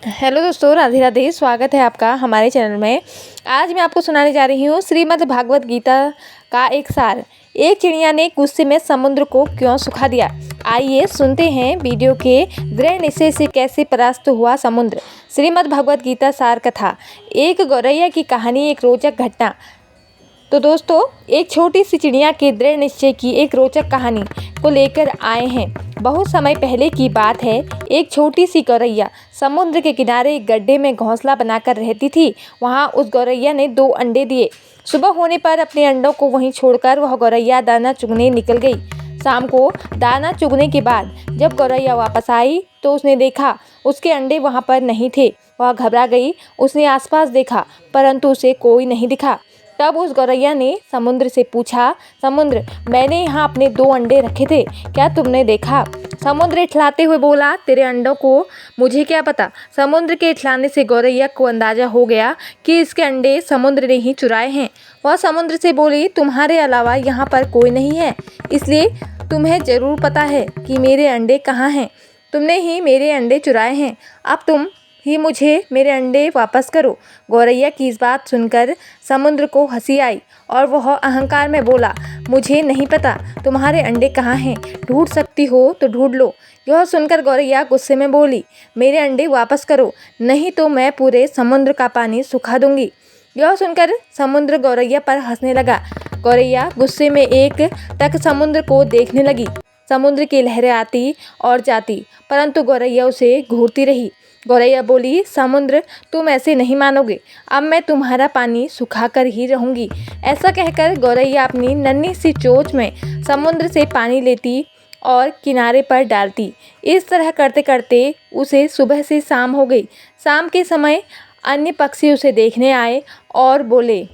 Hello दोस्तों, राधे राधे। स्वागत है आपका हमारे चैनल में। आज मैं आपको सुनाने जा रही हूँ श्रीमद् भागवत गीता का एक सार। एक चिड़िया ने गुस्से में समुद्र को क्यों सुखा दिया। आइए सुनते हैं वीडियो के दृढ़ निश्चय से कैसे परास्त हुआ समुद्र। श्रीमद् भागवत गीता सार कथा। एक गौरैया की कहानी, एक रोचक घटना। तो दोस्तों, एक छोटी सी चिड़िया के दृढ़ निश्चय की एक रोचक कहानी को लेकर आए हैं। बहुत समय पहले की बात है। एक छोटी सी गौरैया समुद्र के किनारे एक गड्ढे में घोंसला बनाकर रहती थी। वहाँ उस गौरैया ने 2 अंडे दिए। सुबह होने पर अपने अंडों को वहीं छोड़कर वह गौरैया दाना चुगने निकल गई। शाम को दाना चुगने के बाद जब गौरैया वापस आई तो उसने देखा उसके अंडे वहाँ पर नहीं थे। वह घबरा गई। उसने आसपास देखा परंतु उसे कोई नहीं दिखा। तब उस गौरैया ने समुद्र से पूछा, समुद्र, मैंने यहाँ अपने 2 अंडे रखे थे, क्या तुमने देखा? समुद्र इठलाते हुए बोला, तेरे अंडों को मुझे क्या पता। समुद्र के इठलाने से गौरैया को अंदाजा हो गया कि इसके अंडे समुद्र ने ही चुराए हैं। वह समुद्र से बोली, तुम्हारे अलावा यहाँ पर कोई नहीं है, इसलिए तुम्हें ज़रूर पता है कि मेरे अंडे कहाँ हैं। तुमने ही मेरे अंडे चुराए हैं। अब तुम ही मुझे मेरे अंडे वापस करो। गौरैया की इस बात सुनकर समुद्र को हंसी आई और वह अहंकार में बोला, मुझे नहीं पता तुम्हारे अंडे कहाँ हैं, ढूंढ सकती हो तो ढूंढ लो। यह सुनकर गौरैया गुस्से में बोली, मेरे अंडे वापस करो, नहीं तो मैं पूरे समुद्र का पानी सुखा दूंगी। यह सुनकर समुद्र गौरैया पर हंसने लगा। गौरैया गुस्से में एक टक समुद्र को देखने लगी। समुद्र की लहरें आती और जाती परंतु गौरैया उसे घूरती रही। गौरैया बोली, समुद्र, तुम ऐसे नहीं मानोगे, अब मैं तुम्हारा पानी सुखा कर ही रहूँगी। ऐसा कहकर गौरैया अपनी नन्ही सी चोंच में समुद्र से पानी लेती और किनारे पर डालती। इस तरह करते करते उसे सुबह से शाम हो गई। शाम के समय अन्य पक्षी उसे देखने आए और बोले,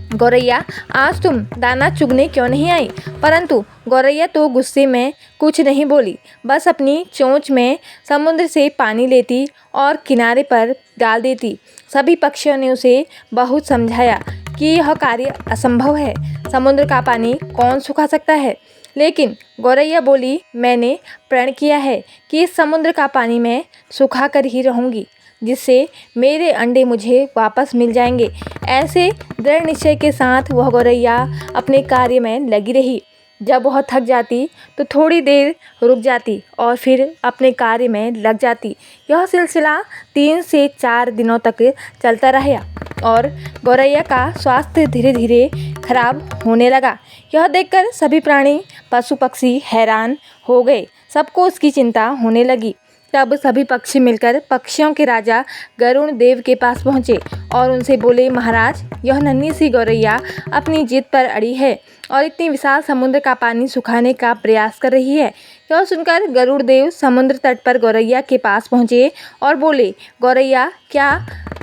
गौरैया, आज तुम दाना चुगने क्यों नहीं आई? परंतु गौरैया तो गुस्से में कुछ नहीं बोली, बस अपनी चोंच में समुद्र से पानी लेती और किनारे पर डाल देती। सभी पक्षियों ने उसे बहुत समझाया कि यह कार्य असंभव है, समुद्र का पानी कौन सुखा सकता है। लेकिन गौरैया बोली, मैंने प्रण किया है कि इस समुद्र का पानी मैं सुखा कर ही रहूँगी, जिससे मेरे अंडे मुझे वापस मिल जाएंगे। ऐसे दृढ़ निश्चय के साथ वह गौरैया अपने कार्य में लगी रही। जब वह थक जाती तो थोड़ी देर रुक जाती और फिर अपने कार्य में लग जाती। यह सिलसिला 3 से 4 दिनों तक चलता रहा और गौरैया का स्वास्थ्य धीरे धीरे खराब होने लगा। यह देखकर सभी प्राणी, पशु पक्षी हैरान हो गए। सबको उसकी चिंता होने लगी। तब सभी पक्षी मिलकर पक्षियों के राजा गरुड़ देव के पास पहुँचे और उनसे बोले, महाराज, यह नन्ही सी गौरैया अपनी जिद पर अड़ी है और इतनी विशाल समुद्र का पानी सुखाने का प्रयास कर रही है। यह सुनकर गरुड़ देव समुद्र तट पर गौरैया के पास पहुँचे और बोले, गौरैया, क्या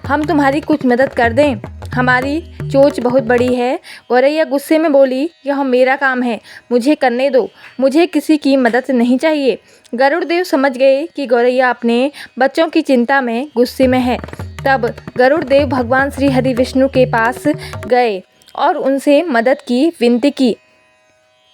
हम तुम्हारी कुछ मदद कर दें? हमारी चोंच बहुत बड़ी है। गौरैया गुस्से में बोली, यह मेरा काम है, मुझे करने दो, मुझे किसी की मदद नहीं चाहिए। गरुड़ देव समझ गए कि गौरैया अपने बच्चों की चिंता में गुस्से में है। तब गरुड़ देव भगवान श्री हरि विष्णु के पास गए और उनसे मदद की विनती की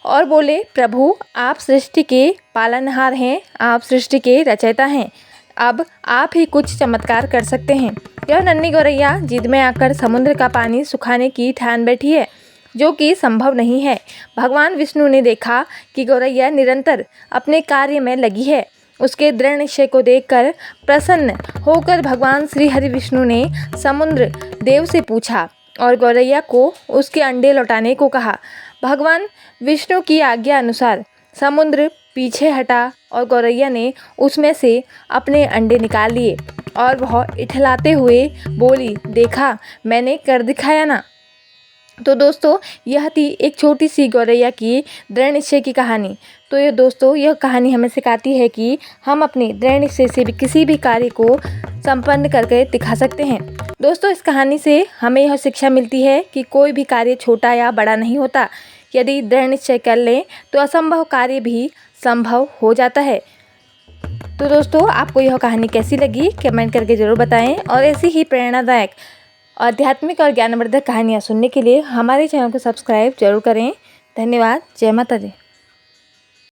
और बोले, प्रभु, आप सृष्टि के पालनहार हैं, आप सृष्टि के रचयिता हैं, अब आप ही कुछ चमत्कार कर सकते हैं। यह नन्ही गौरैया जिद में आकर समुद्र का पानी सुखाने की ठान बैठी है, जो कि संभव नहीं है। भगवान विष्णु ने देखा कि गौरैया निरंतर अपने कार्य में लगी है। उसके दृढ़ निश्चय को देखकर प्रसन्न होकर भगवान श्री हरि विष्णु ने समुद्र देव से पूछा और गौरैया को उसके अंडे लौटाने को कहा। भगवान विष्णु की आज्ञा अनुसार समुद्र पीछे हटा और गौरैया ने उसमें से अपने अंडे निकाल लिए और वह इठलाते हुए बोली, देखा, मैंने कर दिखाया ना। तो दोस्तों, यह थी एक छोटी सी गौरैया की दृढ़ निश्चय की कहानी। तो ये दोस्तों, यह कहानी हमें सिखाती है कि हम अपने दृढ़ निश्चय से भी किसी भी कार्य को संपन्न करके दिखा सकते हैं। दोस्तों, इस कहानी से हमें यह शिक्षा मिलती है कि कोई भी कार्य छोटा या बड़ा नहीं होता। यदि दृढ़ निश्चय कर लें तो असंभव कार्य भी संभव हो जाता है। तो दोस्तों, आपको यह कहानी कैसी लगी कमेंट करके ज़रूर बताएं और ऐसी ही प्रेरणादायक, आध्यात्मिक और ज्ञानवर्धक कहानियाँ सुनने के लिए हमारे चैनल को सब्सक्राइब जरूर करें। धन्यवाद। जय माता दी।